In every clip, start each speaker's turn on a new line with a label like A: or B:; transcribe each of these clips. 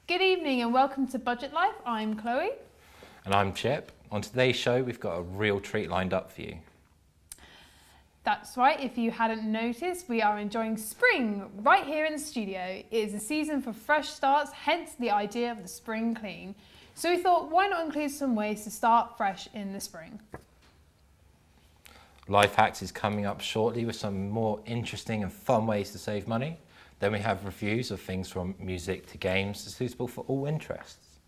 A: Good evening and welcome to Budget Life. I'm Chloe.
B: And I'm Chip. On today's show, we've got a real treat lined up for you.
A: That's right, if you hadn't noticed, we are enjoying spring right here in the studio. It is a season for fresh starts, hence the idea of the spring clean. So we thought, why not include some ways to start fresh in the spring?
B: Life Hacks is coming up shortly with some more interesting and fun ways to save money. Then we have reviews of things from music to games, suitable for all interests.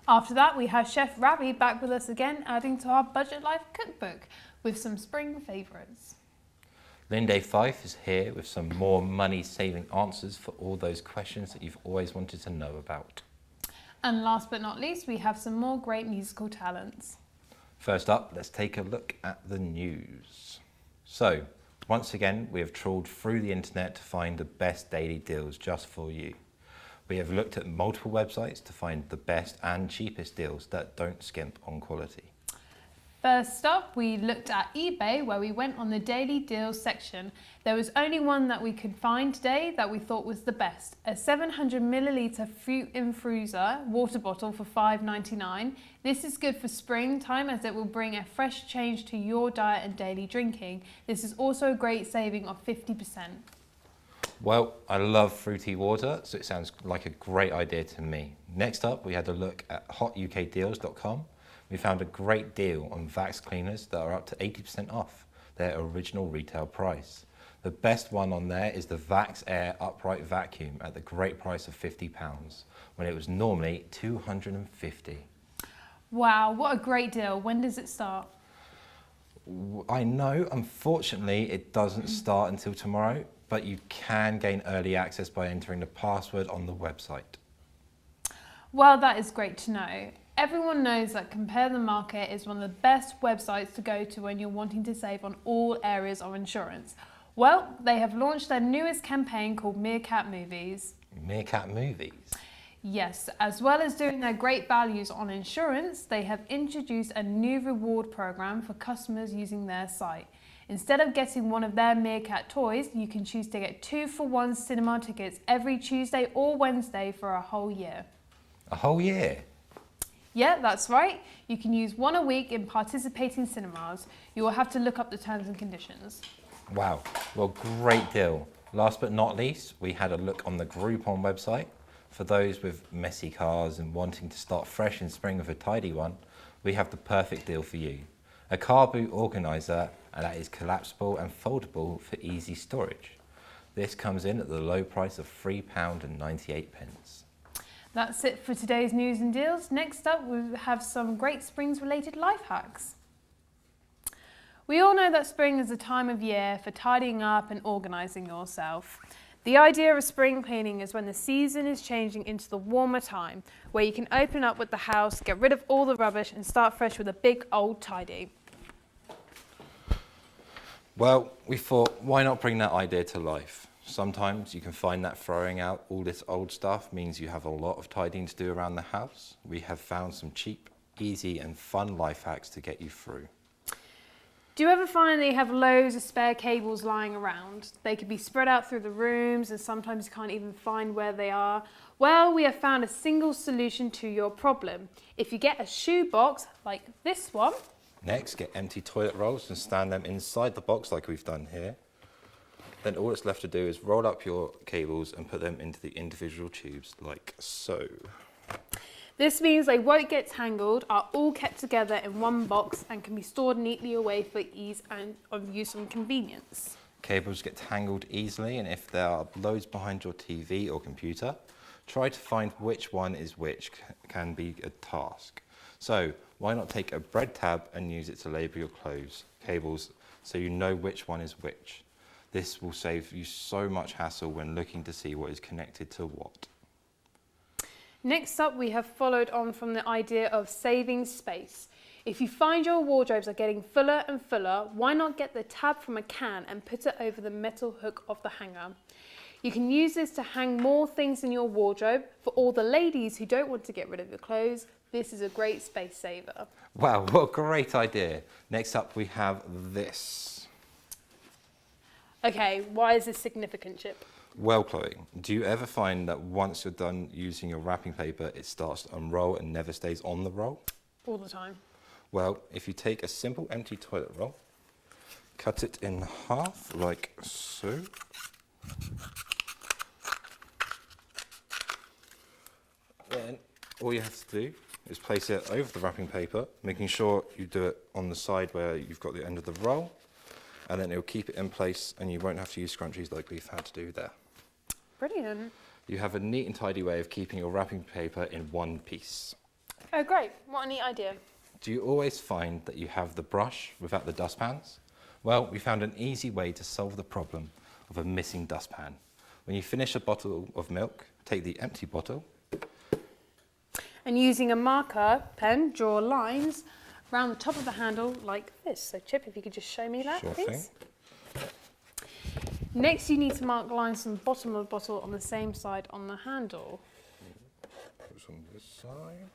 A: After that, we have Chef Ravi back with us again, adding to our Budget Life cookbook with some spring favourites.
B: Lynday Fife is here with some more money-saving answers for all those questions that you've always wanted to know about.
A: And last but not least, we have some more great musical talents.
B: First up, let's take a look at the news. So, once again, we have trawled through the internet to find the best daily deals just for you. We have looked at multiple websites to find the best and cheapest deals that don't skimp on quality.
A: First up, we looked at eBay, where we went on the daily deals section. There was only one that we could find today that we thought was the best. A 700ml fruit infuser water bottle for $5.99. This is good for springtime as it will bring a fresh change to your diet and daily drinking. This is also a great saving of 50%.
B: Well, I love fruity water, so it sounds like a great idea to me. Next up, we had a look at hotukdeals.com. We found a great deal on Vax cleaners that are up to 80% off their original retail price. The best one on there is the Vax Air Upright Vacuum at the great price of £50, when it was normally $250.
A: Wow, what a great deal. When does it start?
B: I know, unfortunately, it doesn't start until tomorrow, but you can gain early access by entering the password on the website.
A: Well, that is great to know. Everyone knows that Compare the Market is one of the best websites to go to when you're wanting to save on all areas of insurance. Well, they have launched their newest campaign called Meerkat Movies.
B: Meerkat Movies?
A: Yes, as well as doing their great values on insurance, they have introduced a new reward program for customers using their site. Instead of getting one of their Meerkat toys, you can choose to get 2-for-1 cinema tickets every Tuesday or Wednesday for a whole year.
B: A whole year?
A: Yeah, that's right. You can use one a week in participating cinemas. You will have to look up the terms and conditions.
B: Wow, well, great deal. Last but not least, we had a look on the Groupon website. For those with messy cars and wanting to start fresh in spring with a tidy one, we have the perfect deal for you. A car boot organiser, and that is collapsible and foldable for easy storage. This comes in at the low price of £3.98.
A: That's it for today's news and deals. Next up, we have some great springs-related life hacks. We all know that spring is a time of year for tidying up and organising yourself. The idea of spring cleaning is when the season is changing into the warmer time, where you can open up with the house, get rid of all the rubbish and start fresh with a big old tidy.
B: Well, we thought, why not bring that idea to life? Sometimes you can find that throwing out all this old stuff means you have a lot of tidying to do around the house. We have found some cheap, easy and fun life hacks to get you through.
A: Do you ever find that you have loads of spare cables lying around? They could be spread out through the rooms and sometimes you can't even find where they are. Well, we have found a single solution to your problem. If you get a shoe box like this one.
B: Next, get empty toilet rolls and stand them inside the box like we've done here. Then all that's left to do is roll up your cables and put them into the individual tubes like so.
A: This means they won't get tangled, are all kept together in one box and can be stored neatly away for ease and of use and convenience.
B: Cables get tangled easily, and if there are loads behind your TV or computer, try to find which one is which can be a task. So why not take a bread tab and use it to label your cables so you know which one is which. This will save you so much hassle when looking to see what is connected to what.
A: Next up, we have followed on from the idea of saving space. If you find your wardrobes are getting fuller and fuller, why not get the tab from a can and put it over the metal hook of the hanger? You can use this to hang more things in your wardrobe. For all the ladies who don't want to get rid of your clothes, this is a great space saver.
B: Wow, what a great idea. Next up, we have this.
A: Okay, why is this significant, Chip?
B: Well, Chloe, do you ever find that once you're done using your wrapping paper, it starts to unroll and never stays on the roll?
A: All the time.
B: Well, if you take a simple empty toilet roll, cut it in half like so. Then all you have to do is place it over the wrapping paper, making sure you do it on the side where you've got the end of the roll, and then it'll keep it in place and you won't have to use scrunchies like we've had to do there.
A: Brilliant.
B: You have a neat and tidy way of keeping your wrapping paper in one piece.
A: Oh, great. What a neat idea.
B: Do you always find that you have the brush without the dustpans? Well, we found an easy way to solve the problem of a missing dustpan. When you finish a bottle of milk, take the empty bottle.
A: And using a marker pen, draw lines around the top of the handle like this. So Chip, if you could just show me that,
B: Sure
A: please.
B: thing.
A: Next, you need to mark lines from the bottom of the bottle on the same side on the handle.
B: What's on this side?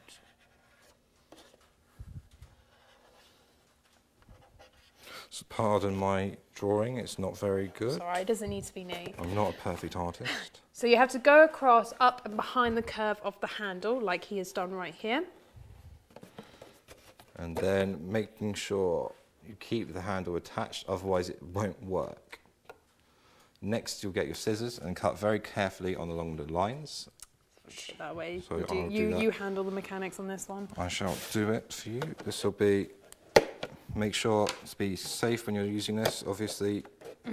B: So pardon my drawing, it's not very good.
A: Sorry, it doesn't need to be neat.
B: I'm not a perfect artist.
A: So you have to go across, up and behind the curve of the handle, like he has done right here.
B: And then making sure you keep the handle attached, otherwise it won't work. Next, you'll get your scissors and cut very carefully along the lines.
A: That way,
B: So I'll do
A: you
B: that.
A: handle the mechanics on this one.
B: I shall do it for you. This will be, make sure to be safe when you're using this. Obviously,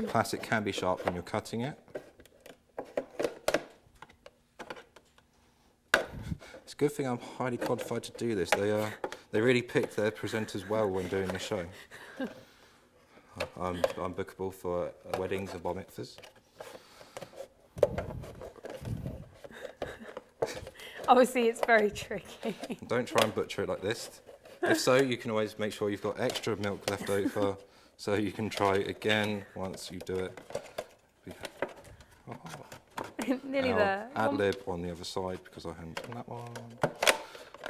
B: plastic can be sharp when you're cutting it. It's a good thing I'm highly qualified to do this. They really pick their presenters well when doing the show. I'm bookable for weddings and bar mitzvahs.
A: Obviously, it's very tricky.
B: Don't try and butcher it like this. If so, you can always make sure you've got extra milk left over, so you can try again once you do it.
A: Nearly
B: I'll
A: there.
B: ad lib on the other side because I haven't done that one.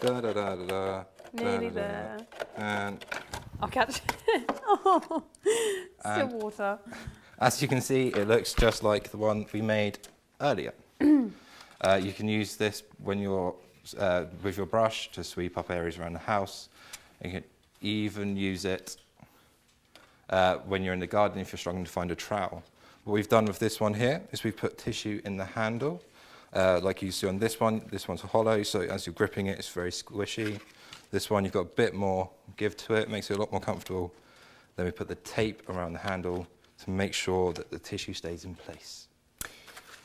B: Da da da da da.
A: Nearly
B: da, da,
A: there.
B: And
A: I'll catch it. Oh, still water.
B: as you can see, it looks just like the one we made earlier. You can use this when you're with your brush to sweep up areas around the house. You can even use it when you're in the garden if you're struggling to find a trowel. What we've done with this one here is we've put tissue in the handle, like you see on this one. This one's hollow, so as you're gripping it, it's very squishy. This one, you've got a bit more give to it, makes it a lot more comfortable. Then we put the tape around the handle to make sure that the tissue stays in place.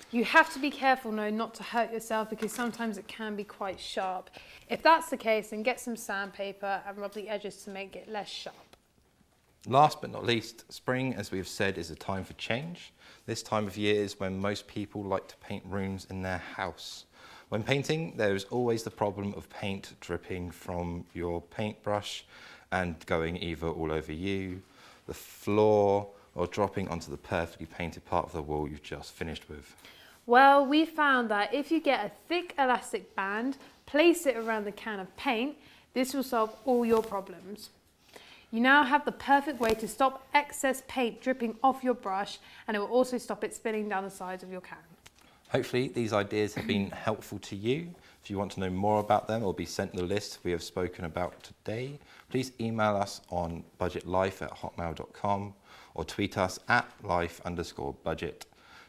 A: You have to be careful, though, not to hurt yourself because sometimes it can be quite sharp. If that's the case, then get some sandpaper and rub the edges to make it less sharp.
B: Last but not least, spring, as we've said, is a time for change. This time of year is when most people like to paint rooms in their house. When painting, there is always the problem of paint dripping from your paintbrush and going either all over you, the floor, or dropping onto the perfectly painted part of the wall you've just finished with.
A: Well, we found that if you get a thick elastic band, place it around the can of paint, this will solve all your problems. You now have the perfect way to stop excess paint dripping off your brush, and it will also stop it spilling down the sides of your can.
B: Hopefully these ideas have been helpful to you. If you want to know more about them or be sent the list we have spoken about today, please email us on budgetlife@hotmail.com or tweet us at life_budget.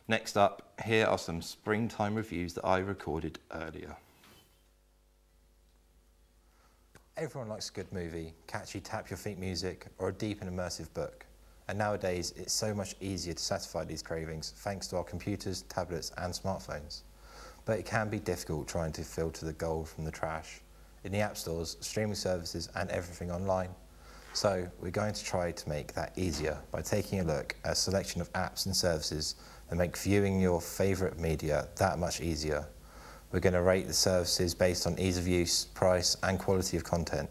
B: Next up, here are some springtime reviews that I recorded earlier. Everyone likes a good movie, catchy tap your feet music, or a deep and immersive book. And nowadays, it's so much easier to satisfy these cravings thanks to our computers, tablets, and smartphones. But it can be difficult trying to filter the gold from the trash in the app stores, streaming services, and everything online. So we're going to try to make that easier by taking a look at a selection of apps and services that make viewing your favourite media that much easier. We're going to rate the services based on ease of use, price, and quality of content.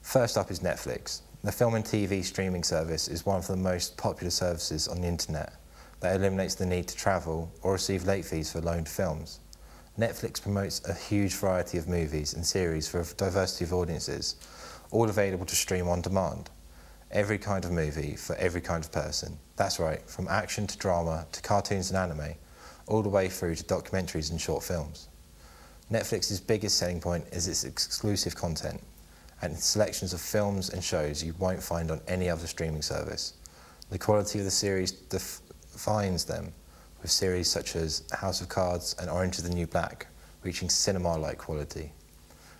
B: First up is Netflix. The film and TV streaming service is one of the most popular services on the internet that eliminates the need to travel or receive late fees for loaned films. Netflix promotes a huge variety of movies and series for a diversity of audiences, all available to stream on demand. Every kind of movie for every kind of person. That's right, from action to drama to cartoons and anime, all the way through to documentaries and short films. Netflix's biggest selling point is its exclusive content and selections of films and shows you won't find on any other streaming service. The quality of the series defines them, with series such as House of Cards and Orange is the New Black reaching cinema-like quality.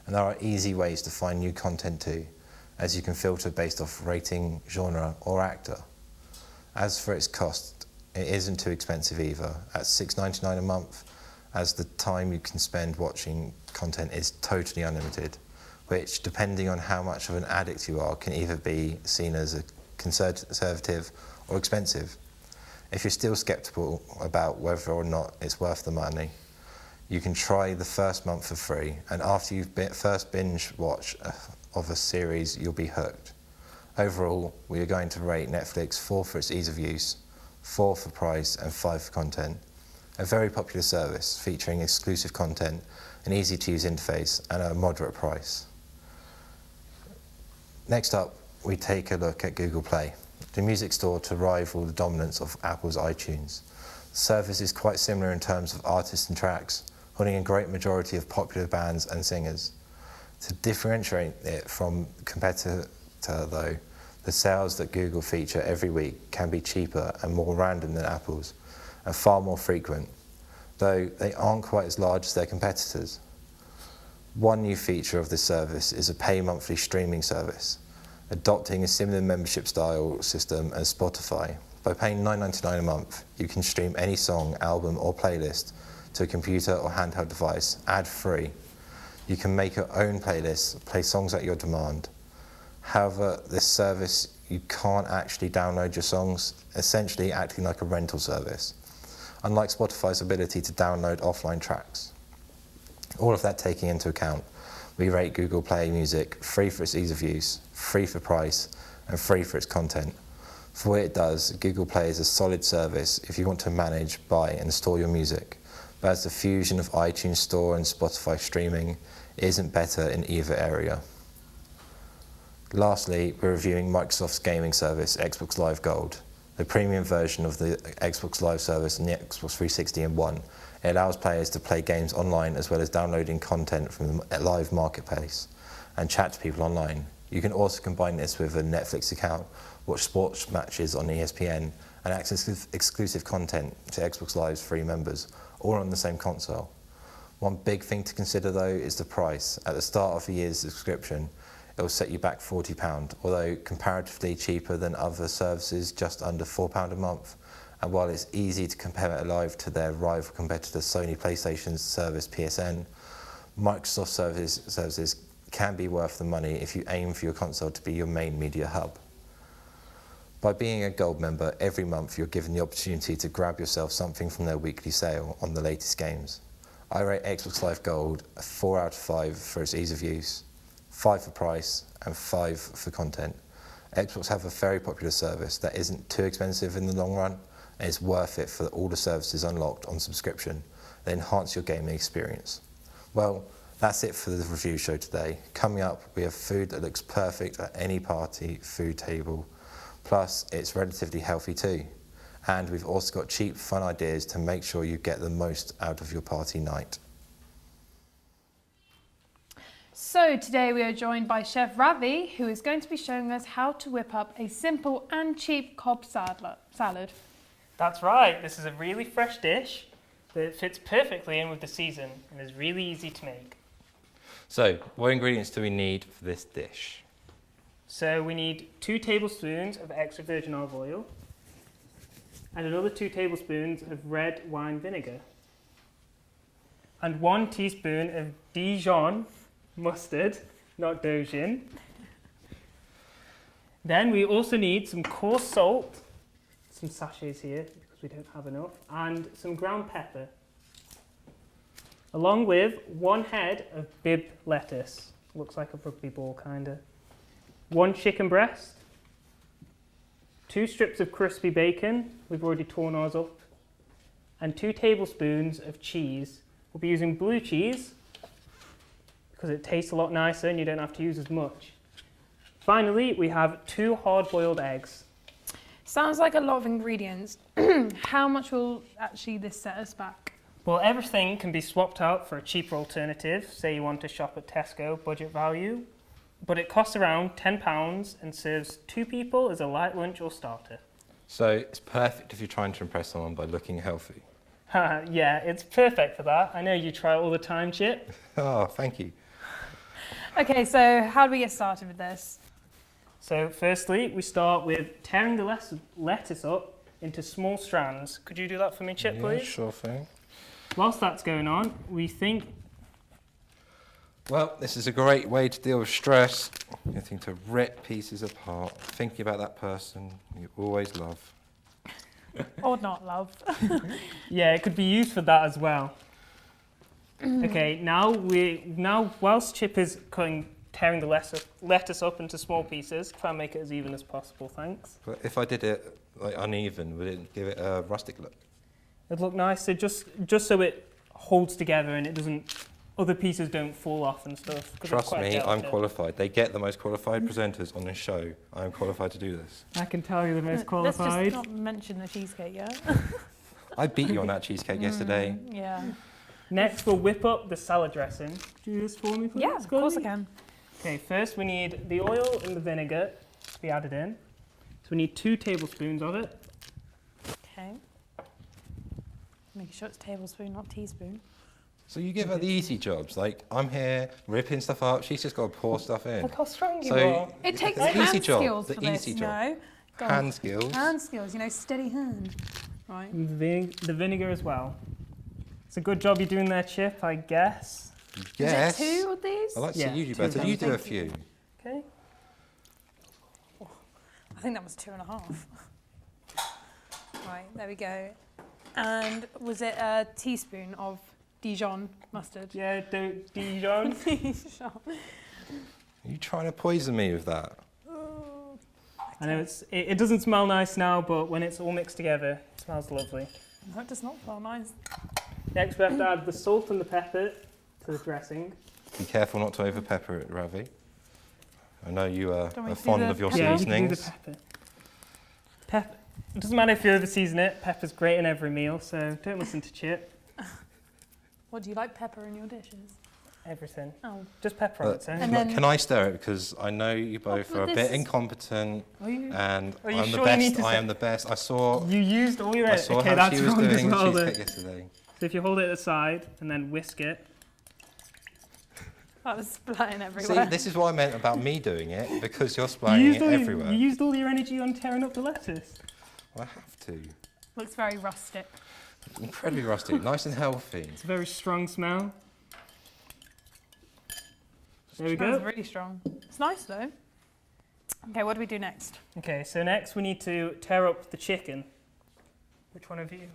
B: And there are easy ways to find new content too, as you can filter based off rating, genre or actor. As for its cost, it isn't too expensive either, at $6.99 a month, as the time you can spend watching content is totally unlimited, which, depending on how much of an addict you are, can either be seen as a conservative or expensive. If you're still skeptical about whether or not it's worth the money, you can try the first month for free, and after you've first binge watch of a series, you'll be hooked. Overall, we are going to rate Netflix 4 for its ease of use, 4 for price, and 5 for content. A very popular service featuring exclusive content, an easy-to-use interface, and a moderate price. Next up, we take a look at Google Play, the music store to rival the dominance of Apple's iTunes. The service is quite similar in terms of artists and tracks, holding a great majority of popular bands and singers. To differentiate it from competitor though, the sales that Google feature every week can be cheaper and more random than Apple's, and far more frequent, though they aren't quite as large as their competitors. One new feature of this service is a pay monthly streaming service, adopting a similar membership style system as Spotify. By paying $9.99 a month, you can stream any song, album or playlist to a computer or handheld device ad-free. You can make your own playlists, play songs at your demand. However, this service, you can't actually download your songs, essentially acting like a rental service, unlike Spotify's ability to download offline tracks. All of that taking into account, we rate Google Play Music free for its ease of use, free for price, and free for its content. For what it does, Google Play is a solid service if you want to manage, buy, and store your music, but as the fusion of iTunes Store and Spotify streaming isn't better in either area. Lastly, we're reviewing Microsoft's gaming service, Xbox Live Gold, the premium version of the Xbox Live service and the Xbox 360 in one. It allows players to play games online as well as downloading content from the live marketplace and chat to people online. You can also combine this with a Netflix account, watch sports matches on ESPN, and access exclusive content to Xbox Live's free members, all on the same console. One big thing to consider though is the price. At the start of a year's subscription, it will set you back £40, although comparatively cheaper than other services, just under £4 a month. And while it's easy to compare it live to their rival competitor Sony PlayStation's service PSN, Microsoft services can be worth the money if you aim for your console to be your main media hub. By being a Gold member, every month you're given the opportunity to grab yourself something from their weekly sale on the latest games. I rate Xbox Live Gold a 4 out of 5 for its ease of use, 5 for price, and 5 for content. Xbox have a very popular service that isn't too expensive in the long run, and is worth it for all the services unlocked on subscription that enhance your gaming experience. Well, that's it for the review show today. Coming up, we have food that looks perfect at any party food table. Plus, it's relatively healthy too. And we've also got cheap, fun ideas to make sure you get the most out of your party night.
A: So today we are joined by Chef Ravi, who is going to be showing us how to whip up a simple and cheap Cobb salad.
C: That's right, this is a really fresh dish that fits perfectly in with the season and is really easy to make.
B: So, what ingredients do we need for this dish?
C: So we need 2 tablespoons of extra virgin olive oil and another 2 tablespoons of red wine vinegar and 1 teaspoon of Dijon mustard, not Dojin. Then we also need some coarse salt, some sachets here because we don't have enough, and some ground pepper, along with 1 head of Bibb lettuce, looks like a rugby ball kinda, 1 chicken breast, 2 strips of crispy bacon, we've already torn ours up, and 2 tablespoons of cheese. We'll be using blue cheese because it tastes a lot nicer and you don't have to use as much. Finally, we have 2 hard-boiled eggs.
A: Sounds like a lot of ingredients. How much will actually this set us back?
C: Well, everything can be swapped out for a cheaper alternative. Say you want to shop at Tesco, budget value. But it costs around £10 and serves 2 people as a light lunch or starter.
B: So it's perfect if you're trying to impress someone by looking healthy.
C: Yeah, it's perfect for that. I know you try it all the time, Chip.
B: Oh, thank you.
A: Okay, so how do we get started with this?
C: So firstly, we start with tearing the lettuce up into small strands. Could you do that for me, Chip, please?
B: Sure thing.
C: Whilst that's going on, we think...
B: Well, this is a great way to deal with stress, getting to rip pieces apart, thinking about that person you always love.
A: Or not love.
C: Yeah, it could be used for that as well. Okay, now whilst Chip is tearing the lettuce up into small pieces, try and make it as even as possible, thanks.
B: But if I did it like uneven, would it give it a rustic look?
C: It'd look nicer just so it holds together and it doesn't... Other pieces don't fall off and stuff.
B: Trust me, I'm qualified. They get the most qualified presenters on this show. I'm qualified to do this.
C: I can tell you're the most qualified.
A: Let's just not mention the cheesecake yet.
B: I beat you on that cheesecake yesterday.
A: Yeah.
C: Next, we'll whip up the salad dressing. Could you do this for me, please?
A: Yeah, of course I can.
C: Okay, first we need the oil and the vinegar to be added in. So we need 2 tablespoons of it.
A: Okay. Making sure it's tablespoon, not teaspoon.
B: So you give her the easy jobs. Like, I'm here ripping stuff up. She's just got to pour stuff in.
C: Look how strong you
B: So
C: are.
A: It takes
B: the
A: hand
B: easy job,
A: skills
B: the
A: for this,
B: easy job.
A: no? Go on.
B: Hand skills.
A: Hand skills, steady hand. Right.
C: The vinegar as well. It's a good job you're doing there, Chip, I guess.
B: Yes.
A: Is it 2 of these?
B: I like to
C: Yeah,
B: see you do
C: 2
B: better.
C: of
B: You
C: them.
B: do a few.
C: Okay.
A: I think that was 2.5. Right, there we go. And was it a teaspoon of Dijon mustard?
C: Yeah, Dijon.
A: Dijon.
B: Are you trying to poison me with that?
C: I know it doesn't smell nice now, but when it's all mixed together, it smells lovely.
A: No, it does not smell nice.
C: Next, we have to add the salt and the pepper to the dressing.
B: Be careful not to over pepper it, Ravi. I know you
A: Don't
B: are
A: we do
B: fond
A: the
B: of your
A: pepper?
C: Yeah, you can do
B: seasonings.
C: the pepper. It doesn't matter if you over season it. Pepper's great in every meal, so don't listen to Chip.
A: What, do you like pepper in your dishes?
C: Everything.
A: Oh.
C: Just pepper on its own.
A: And then-
B: Can I stir it? Because I know you both
A: but
B: are a
A: this
B: bit
A: is-
B: incompetent, and
C: Are you
B: I'm the
C: sure you need
B: best.
C: to
B: I
C: say-
B: am the best. I saw
C: You used all your
B: I saw
C: Okay,
B: how
C: that's
B: she was
C: wrong as
B: doing the
C: well then.
B: cheesecake yesterday.
C: So if you hold it aside and then whisk it.
A: That was splatting
B: See,
A: everywhere.
B: this is what I meant about me doing it, because you're splaying it everywhere.
C: You used all your energy on tearing up the lettuce.
B: I have to.
A: Looks very rustic.
B: Incredibly rustic, nice and healthy.
C: It's a very strong smell. There we
A: Smells
C: go.
A: really strong. It's nice though. Okay, what do we do next?
C: Okay, so next we need to tear up the chicken. Which one of you?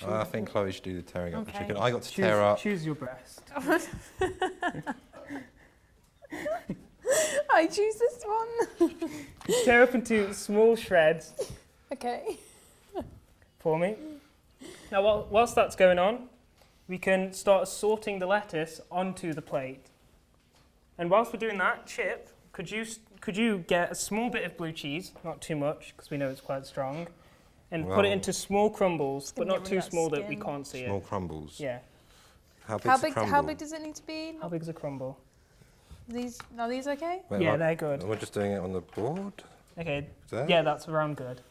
B: I think Chloe should do the tearing up the
A: Okay.
B: chicken. I got to tear up.
C: Choose your breast.
A: I choose this one.
C: Tear up into small shreds
A: Okay.
C: for me. Now, whilst that's going on, we can start sorting the lettuce onto the plate. And whilst we're doing that, Chip, could you get a small bit of blue cheese, not too much, because we know it's quite strong, and put it
B: Well-
C: into small crumbles, but
A: gonna
C: not
A: get
C: too
A: rid of that
C: small that we
A: skin.
C: can't see
B: Small
C: it.
B: crumbles.
C: Yeah.
B: How big's
A: How
B: a
A: big?
B: crumble?
A: How big does it need to be?
C: How big is a crumble?
A: Are these okay?
B: Wait,
C: Yeah,
B: what?
C: they're good.
B: We're just doing it on the board.
C: Okay.
B: There?
C: Yeah, that's around good.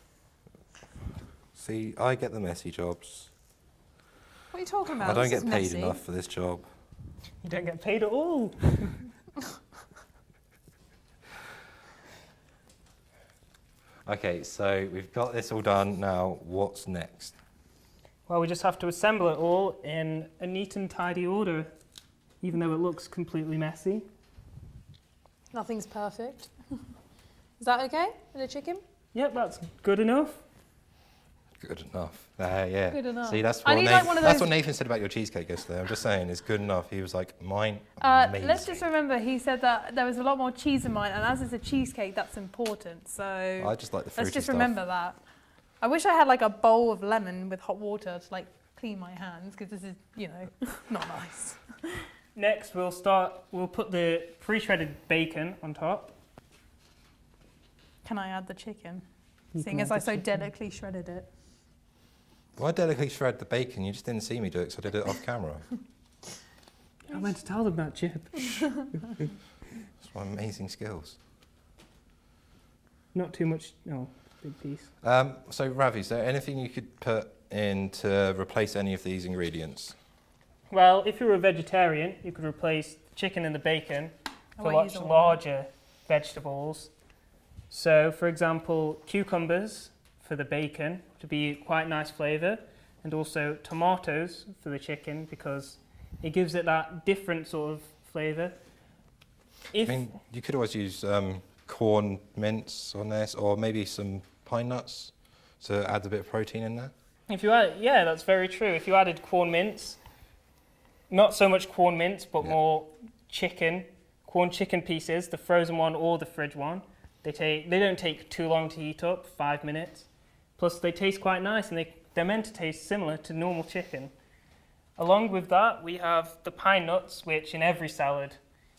B: See, I get the messy jobs.
A: What are you talking about?
B: I don't
A: This
B: get
A: is
B: paid
A: messy.
B: enough for this job.
C: You don't get paid at all.
B: Okay, so we've got this all done. Now, what's next?
C: Well, we just have to assemble it all in a neat and tidy order, even though it looks completely messy.
A: Nothing's perfect. Is that okay with the chicken?
C: Yep, that's good enough.
B: Good enough. Yeah.
A: Good enough.
B: See, that's
A: I
B: what,
A: need,
B: Nathan,
A: like, one of
B: that's
A: those-
B: what Nathan said about your cheesecake yesterday. I'm just saying, it's good enough. He was like, mine, amazing.
A: Let's just remember he said that there was a lot more cheese in mine, and as it's a cheesecake, that's important. So
B: I just like the fruity
A: let's just
B: stuff.
A: remember that. I wish I had like a bowl of lemon with hot water to like clean my hands, because this is, not nice.
C: Next, we'll put the pre-shredded bacon on top.
A: Can I add the chicken?
C: You
A: Seeing
C: can
A: as
C: have
A: I
C: the
A: so
C: chicken.
A: delicately shredded it.
B: Well, I delicately shred the bacon. You just didn't see me do it because I did it off camera.
C: I meant to tell them about Chip.
B: It's my amazing skills.
C: Not too much. No, big piece.
B: So, Ravi, is there anything you could put in to replace any of these ingredients?
C: Well, if you were a vegetarian, you could replace the chicken and the bacon
A: I
C: for
A: won't use
C: much
A: all
C: larger vegetables. So, for example, cucumbers for the bacon to be quite nice flavour, and also tomatoes for the chicken because it gives it that different sort of flavour.
B: I mean, you could always use corn mince on this, or maybe some pine nuts to add a bit of protein in there.
C: If you add, yeah, that's very true. If you added corn mince, not so much corn mince, but more corn chicken pieces, the frozen one or the fridge one. They don't take too long to heat up, 5 minutes. Plus, they taste quite nice, and they're meant to taste similar to normal chicken. Along with that, we have the pine nuts, which in every salad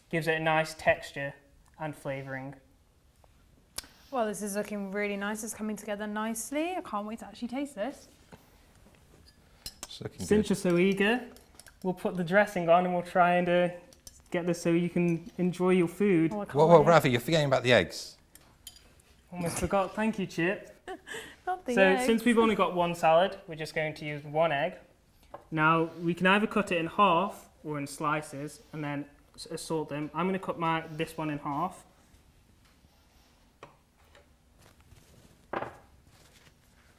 C: gives it a nice texture and flavouring.
A: Well, this is looking really nice. It's coming together nicely. I can't wait to actually taste this.
B: It's looking
C: Since
B: good.
C: you're so eager, we'll put the dressing on and we'll try and get this so you can enjoy your food.
A: Oh, I can't
B: Whoa,
A: wait.
B: Ravi, you're forgetting about the eggs.
C: Almost forgot. Thank you, Chip.
A: Not the
C: So
A: eggs.
C: since we've only got one salad, we're just going to use one egg. Now, we can either cut it in half or in slices and then salt them. I'm going to cut this one in half.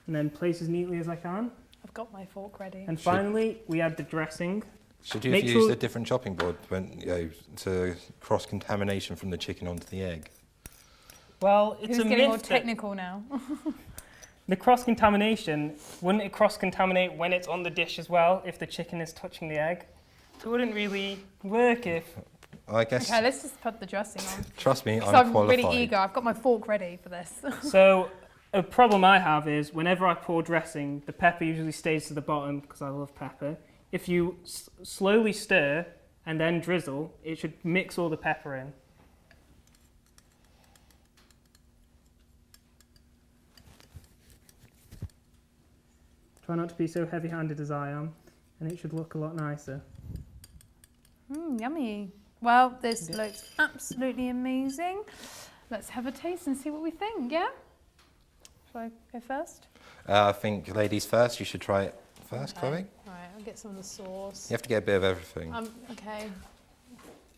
C: And then place as neatly as I can.
A: I've got my fork ready.
C: And finally, we add the dressing.
B: Should you
C: Make
B: have
C: sure-
B: used a different chopping board to cross contamination from the chicken onto the egg?
C: Well, it's
A: Who's
C: a
A: getting more
C: myth that
A: technical now?
C: the cross-contamination, wouldn't it cross-contaminate when it's on the dish as well, if the chicken is touching the egg? It wouldn't really work if...
B: I guess,
A: Okay, let's just put the dressing on.
B: trust me,
A: So
B: I'm
A: I'm
B: qualified.
A: really eager. I've got my fork ready for this.
C: So, a problem I have is whenever I pour dressing, the pepper usually stays to the bottom because I love pepper. If you slowly stir and then drizzle, it should mix all the pepper in. Try not to be so heavy-handed as I am, and it should look a lot nicer.
A: Yummy. Well, this looks absolutely amazing. Let's have a taste and see what we think, yeah? Shall I go first?
B: I think ladies first, you should try it first, Chloe.
A: All right, I'll get some of the sauce.
B: You have to get a bit of everything.
A: Okay.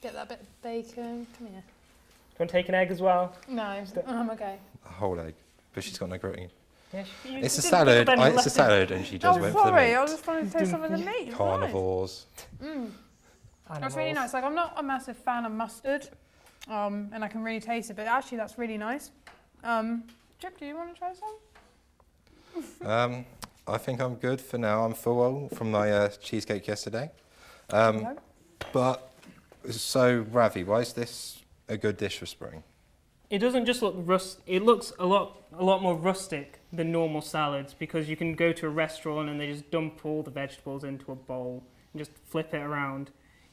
A: Get that bit of bacon. Come here.
C: Do you want to take an egg as well?
A: No, I'm okay.
B: A whole egg, but she's got no protein.
C: Yeah,
B: It's a salad. It's a salad, and she just
A: Oh,
B: went
A: sorry.
B: for
A: I
B: the
A: was just trying to taste some of the meat.
B: meat.
A: It's
B: Carnivores.
A: nice. That's really nice. Like, I'm not a massive fan of mustard, and I can really taste it, but actually that's really nice. Chip, do you want to try some?
B: I think I'm good for now. I'm full from my cheesecake yesterday.
A: No?
B: But, so Ravi, why is this a good dish for spring?
C: It doesn't just look it looks a lot more rustic than normal salads because you can go to a restaurant and they just dump all the vegetables into a bowl and just flip it around.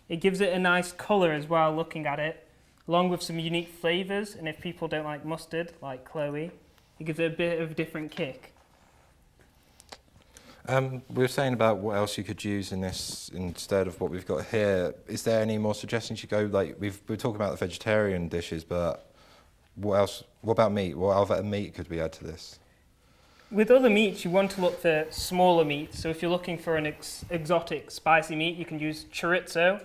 C: It gives it a nice colour as well looking at it, along with some unique flavours, and if people don't like mustard, like Chloe, it gives it a bit of a different kick.
B: We were saying about what else you could use in this instead of what we've got here. Is there any more suggestions you go, like we're talking about the vegetarian dishes, but what else? What about meat? What other meat could we add to this?
C: With other meats, you want to look for smaller meats. So if you're looking for an exotic spicy meat, you can use chorizo.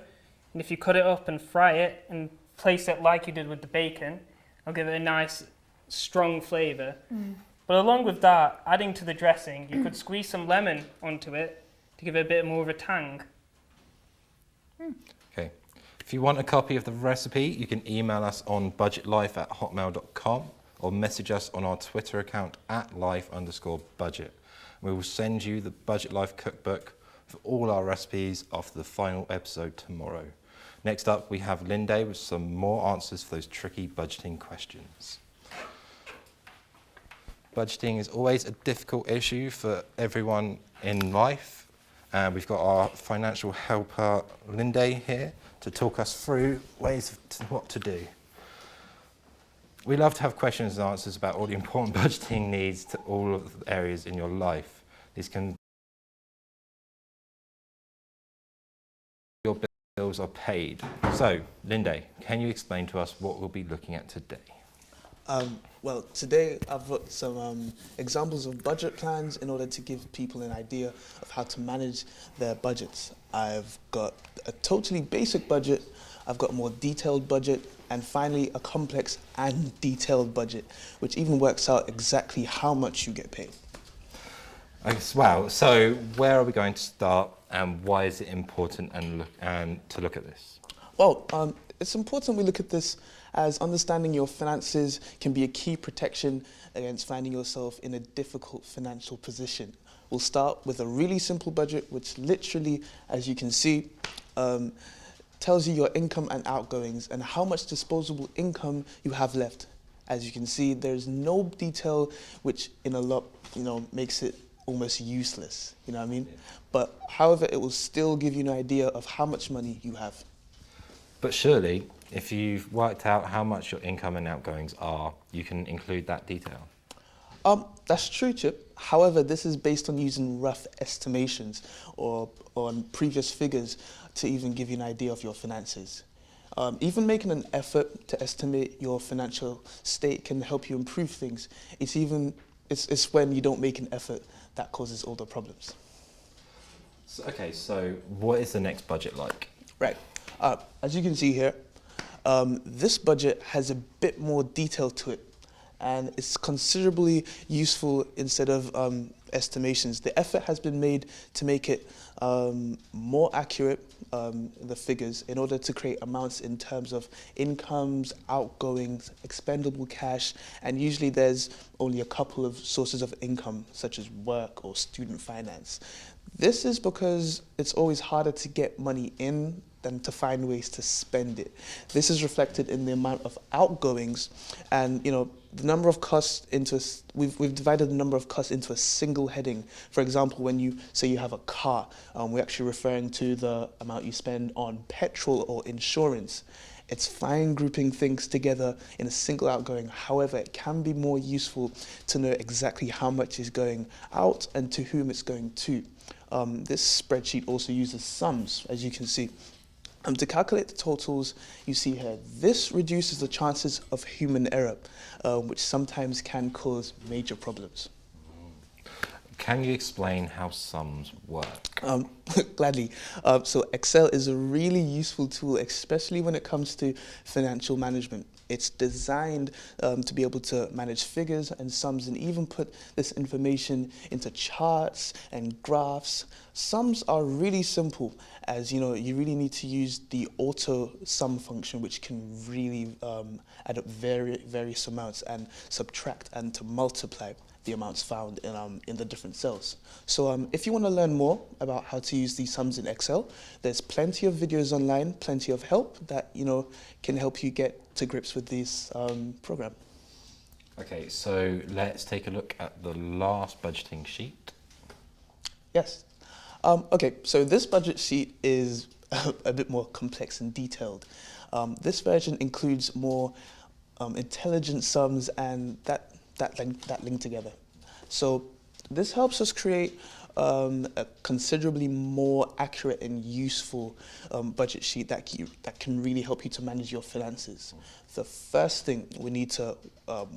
C: And if you cut it up and fry it and place it like you did with the bacon, it'll give it a nice, strong flavour. But along with that, adding to the dressing, you could squeeze some lemon onto it to give it a bit more of a tang.
B: Okay. If you want a copy of the recipe, you can email us on budgetlife@hotmail.com or message us on our Twitter account @life_budget. We will send you the Budget Life cookbook for all our recipes after the final episode tomorrow. Next up, we have Linde with some more answers for those tricky budgeting questions. Budgeting is always a difficult issue for everyone in life, and we've got our financial helper Linde here to talk us through ways of what to do. We love to have questions and answers about all the important budgeting needs to all of the areas in your life. These can your bills are paid. So, Linde, can you explain to us what we'll be looking at today?
D: Well, today I've got some examples of budget plans in order to give people an idea of how to manage their budgets. I've got a totally basic budget, I've got a more detailed budget, and finally a complex and detailed budget, which even works out exactly how much you get paid.
B: Wow, so where are we going to start and why is it important to look at this?
D: Well, it's important we look at this as understanding your finances can be a key protection against finding yourself in a difficult financial position. We'll start with a really simple budget, which literally, as you can see, tells you your income and outgoings and how much disposable income you have left. As you can see, there's no detail, which in a lot, makes it almost useless, you know what I mean? But however, it will still give you an idea of how much money you have.
B: But surely, if you've worked out how much your income and outgoings are, you can include that detail.
D: That's true, Chip. However, this is based on using rough estimations or on previous figures to even give you an idea of your finances. Even making an effort to estimate your financial state can help you improve things. It's when you don't make an effort that causes all the problems.
B: So what is the next budget like?
D: Right. As you can see here, this budget has a bit more detail to it, and it's considerably useful instead of estimations. The effort has been made to make it more accurate, the figures, in order to create amounts in terms of incomes, outgoings, expendable cash, and usually there's only a couple of sources of income, such as work or student finance. This is because it's always harder to get money in than to find ways to spend it. This is reflected in the amount of outgoings, and the number of costs we've divided the number of costs into a single heading. For example, when you say you have a car, we're actually referring to the amount you spend on petrol or insurance. It's fine grouping things together in a single outgoing. However, it can be more useful to know exactly how much is going out and to whom it's going to. This spreadsheet also uses sums, as you can see. To calculate the totals you see here, this reduces the chances of human error, which sometimes can cause major problems.
B: Can you explain how sums work?
D: Gladly. So Excel is a really useful tool, especially when it comes to financial management. It's designed to be able to manage figures and sums and even put this information into charts and graphs. Sums are really simple, as you really need to use the auto sum function, which can really add up various amounts and subtract and to multiply the amounts found in the different cells. So if you want to learn more about how to use these sums in Excel, there's plenty of videos online, plenty of help that can help you get to grips with this program.
B: Okay, so let's take a look at the last budgeting sheet.
D: Yes. Okay, so this budget sheet is a bit more complex and detailed. This version includes more intelligent sums and that link together. So this helps us create a considerably more accurate and useful budget sheet that can really help you to manage your finances. The first thing we need to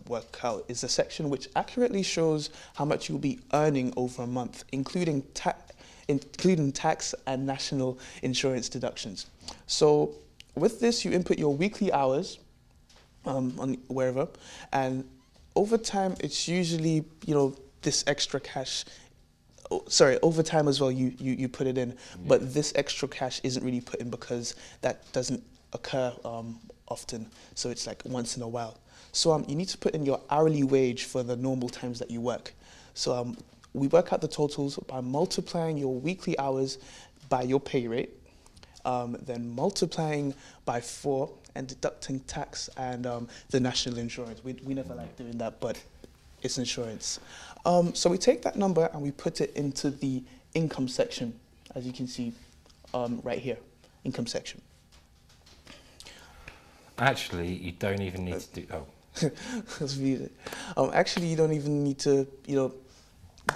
D: work out is a section which accurately shows how much you'll be earning over a month, including tax and national insurance deductions. So with this, you input your weekly hours on wherever, and over time, it's usually, this extra cash, over time as well, you put it in, but this extra cash isn't really put in because that doesn't occur often, so it's like once in a while. So you need to put in your hourly wage for the normal times that you work. So we work out the totals by multiplying your weekly hours by your pay rate, then multiplying by 4 and deducting tax and the national insurance. We never like doing that, but it's insurance. So we take that number and we put it into the income section, as you can see right here, income section.
B: Actually, you don't even need to do,
D: Let's read it. Actually, you don't even need to,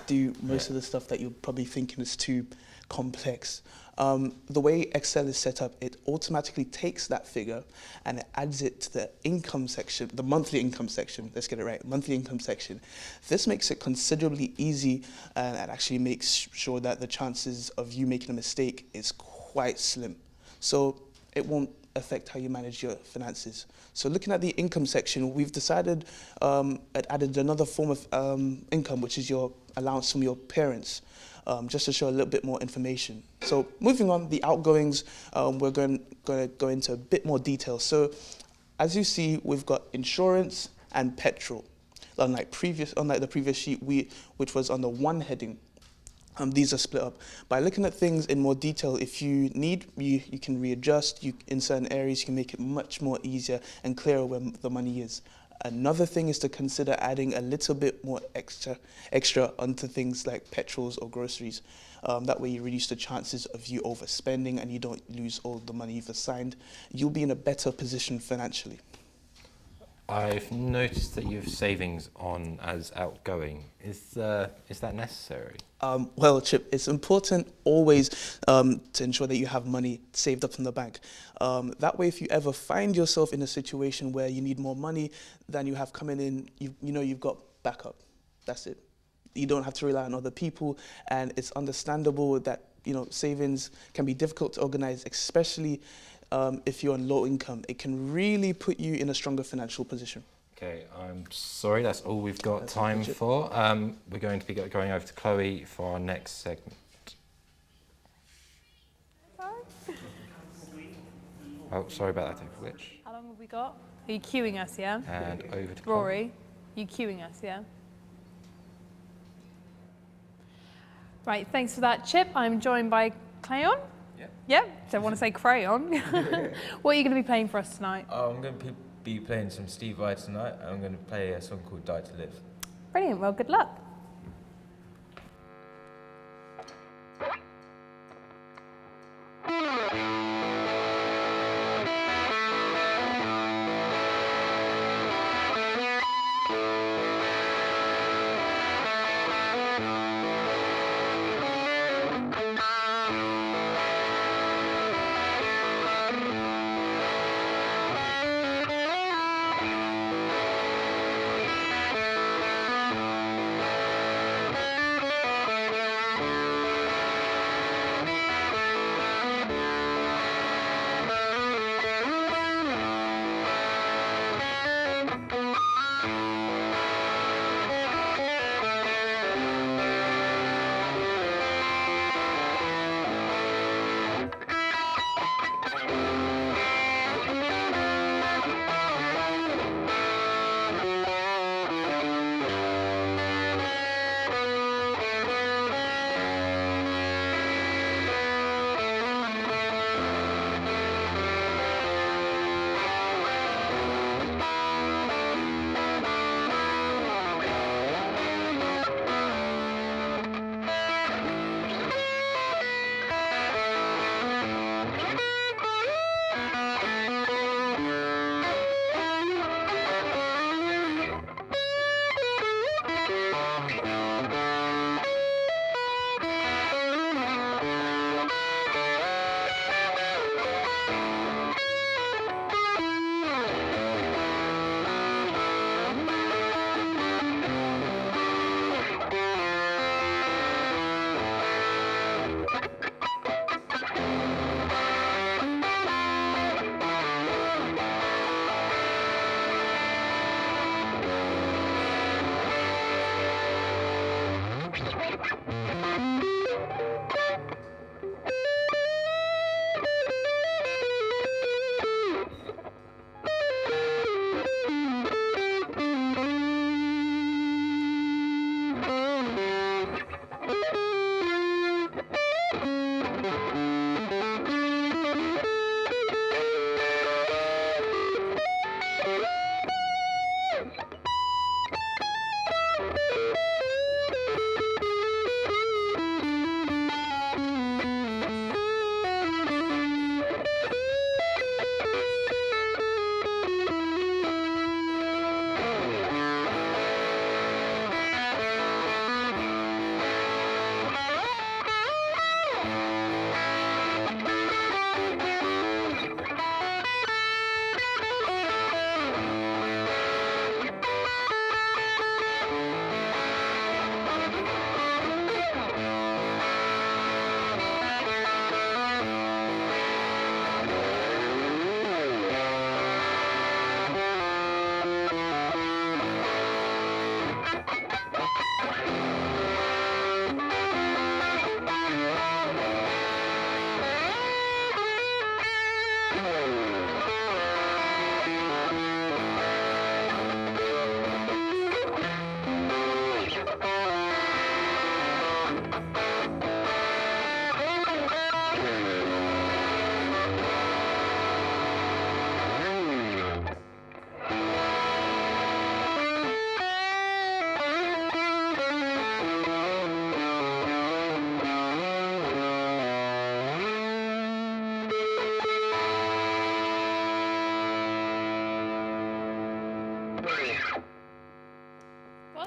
D: do most of the stuff that you're probably thinking is too complex. The way Excel is set up, it automatically takes that figure and it adds it to the income section, the monthly income section. Let's get it right, monthly income section. This makes it considerably easy and it actually makes sure that the chances of you making a mistake is quite slim. So it won't affect how you manage your finances. So looking at the income section, we've decided it added another form of income, which is your allowance from your parents, just to show a little bit more information. So moving on, the outgoings, we're going to go into a bit more detail. So as you see, we've got insurance and petrol. Unlike the previous sheet, which was under one heading, these are split up. By looking at things in more detail, if you need, you can readjust. In certain areas, you can make it much more easier and clearer where the money is. Another thing is to consider adding a little bit more extra onto things like petrols or groceries. That way you reduce the chances of you overspending and you don't lose all the money you've assigned. You'll be in a better position financially.
B: I've noticed that you have savings on as outgoing. Is that necessary?
D: Well, Chip, it's important always to ensure that you have money saved up in the bank. That way, if you ever find yourself in a situation where you need more money than you have coming in, you've got backup. That's it. You don't have to rely on other people, and it's understandable that savings can be difficult to organize, especially if you're on low income. It can really put you in a stronger financial position.
B: Okay, I'm sorry, that's all we've got time for. We're going to be going over to Chloe for our next segment.
A: Sorry?
B: Oh, sorry about that, technical glitch.
A: How long have we got? Are you queuing us, yeah?
B: And over to Chloe.
A: Rory, you queuing us, yeah? Right, thanks for that, Chip. I'm joined by Crayon. Yep, don't want to say crayon. What are you going to be playing for us tonight?
E: I'm going to be playing some Steve Vai tonight, and I'm going to play a song called Die to Live.
A: Brilliant, well, good luck.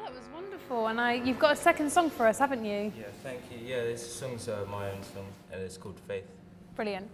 A: That was wonderful. And you've got a second song for us, haven't you?
E: Yeah, thank you. Yeah, this song's my own song, and it's called Faith.
A: Brilliant.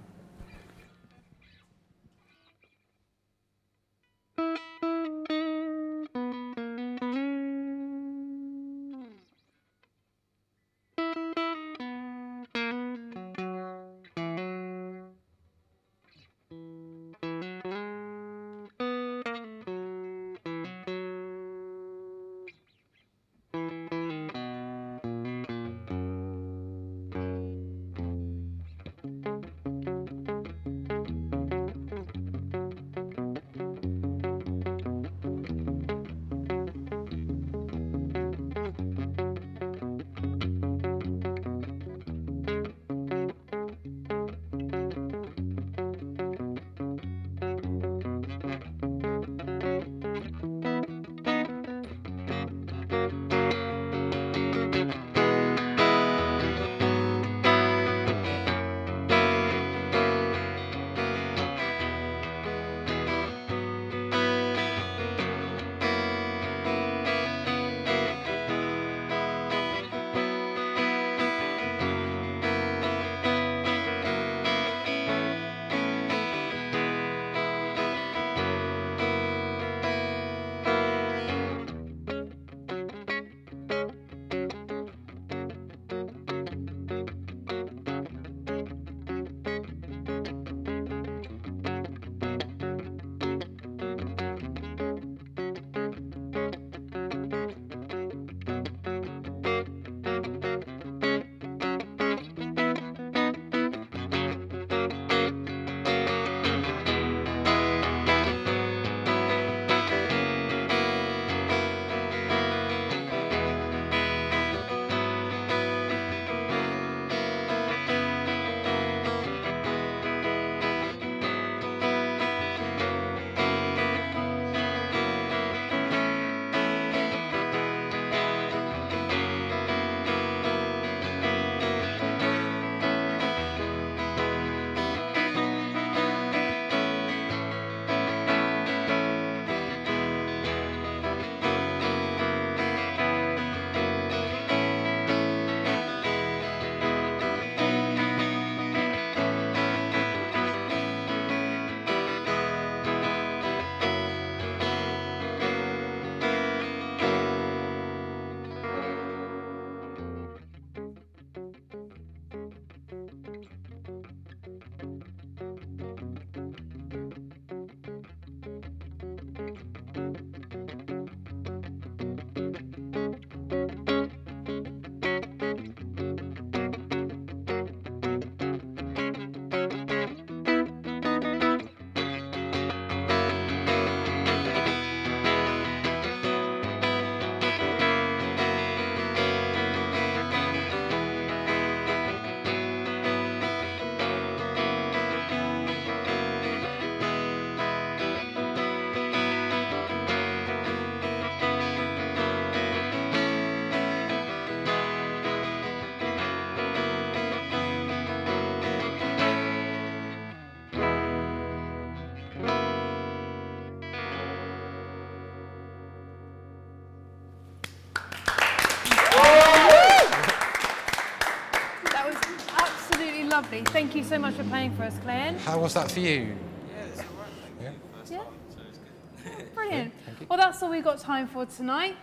A: Lovely. Thank you so much for playing for us, Claire.
B: How was that for you?
E: Yeah, it's all right.
B: Yeah.
A: Yeah.
E: So it's good.
A: Brilliant.
B: Thank you.
A: Well, that's all we've got time for tonight.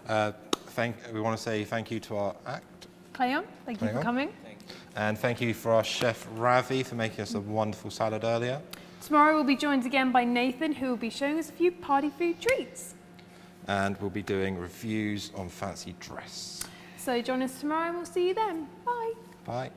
B: We want to say thank you to our act,
A: Cleon, thank you for coming.
E: Thank you.
B: and thank you for our chef Ravi for making us a wonderful salad earlier.
A: Tomorrow we'll be joined again by Nathan, who will be showing us a few party food treats.
B: And we'll be doing reviews on fancy dress.
A: So join us tomorrow and we'll see you then. Bye.
B: Bye.